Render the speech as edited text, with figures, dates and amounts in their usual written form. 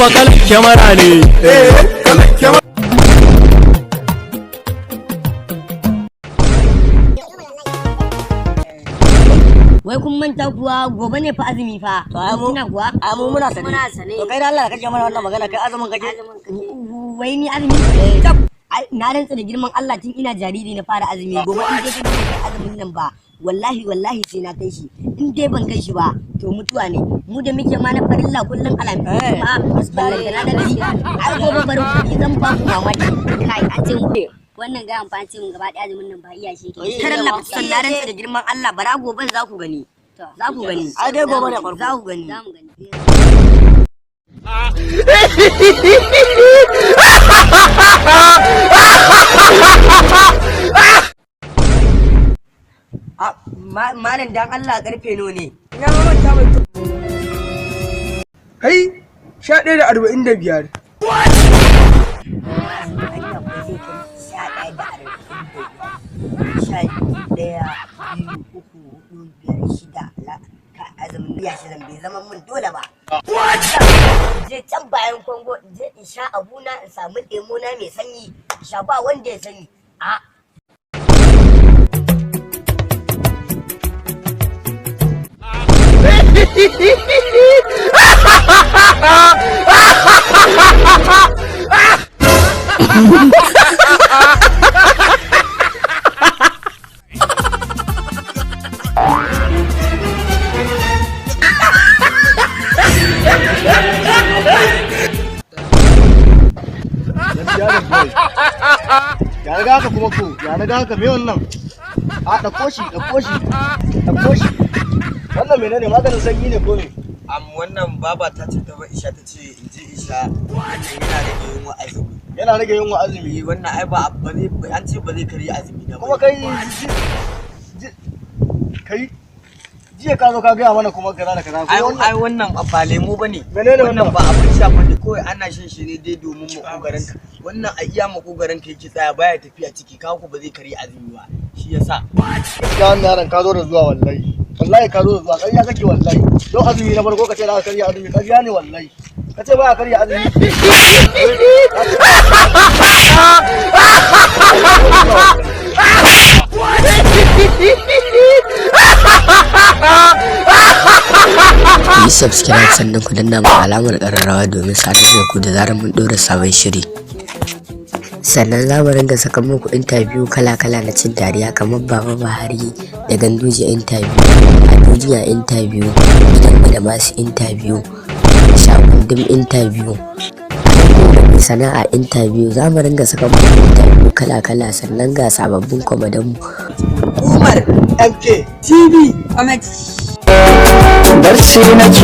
fa kalan kyamara ne. Kalan kyamara. Wai kun manta kuwa gobe ne fa azumi fa. To ai mu kuwa? A mu muna sane. To kai da Allah kake mana wannan magana kai azumin kake? Wai ni azumi? Na rantsa da girman Allah tun ina jariri na fara azumi. Gobe in dai kai azumin nan ba. Wallahi sai na kai shi. In dai ban kai shi ba to mutuwa ne. Mu da muke ma na farilla kullun alamin ma ballanta na da gari. Ai gobe bari ku zan ba ku mamaki. Kai an ce wannan ga amfani ce mun gaba daya azumin nan ba iya shi ke. Karan na sallaran da girman Allah bara goben za ku gani. Za ku gani. Ai dai gobe ne farko. Za ku gani. Za mu gani. Malam dan Allah karfe no ne. Ina ma manta mai. Kai 11:45. Bai zama mun dole ba. Je can bayan Kongo je in sha abuna in samu lemo na mai sanyi sha ba wanda ya sani. Ya riga haka kuma ko ya riga haka me wannan ɗauko shi wannan menene maganin sanyi ne ko ne? Wannan baba ta ce ta ba Isha ta ce in ji Isha wannan yana rage yunwa azumi wannan ai ba an ce ba zai karya azumi da kuma kai jiya ka zo ka gaya mana kuma kaza da kaza ai wannan ba lemo bane menene wannan ba abin sha bane kawai ana shan shi ne dai domin makogaran ka wannan a iya makogaran ka yake tsaya baya tafiya ciki ka ku ba zai karya azumi ba shi yasa gaskiya wannan yaron ka zo da zuwa wallahi ka zo da zuwa ƙarya kake wallahi don azumi na farko ka ce za ka karya azumi ƙarya ne wallahi ka ce baya karya azumi yi subscribe sannan ku danna mu alamar ƙararrawa domin sanar da ku da zarar mun ɗora sabon shiri. Sannan za mu ringa saka muku interview kala-kala na cin dariya kamar Baba Buhari da Ganduje interview, Abuja interview, Gidan da masu interview, Shakundum interview, sana'a interview. Za mu ringa saka muku interview kala-kala sannan ga sababbin kwamadan mu. Umar MK TV Ahmed. Barci nake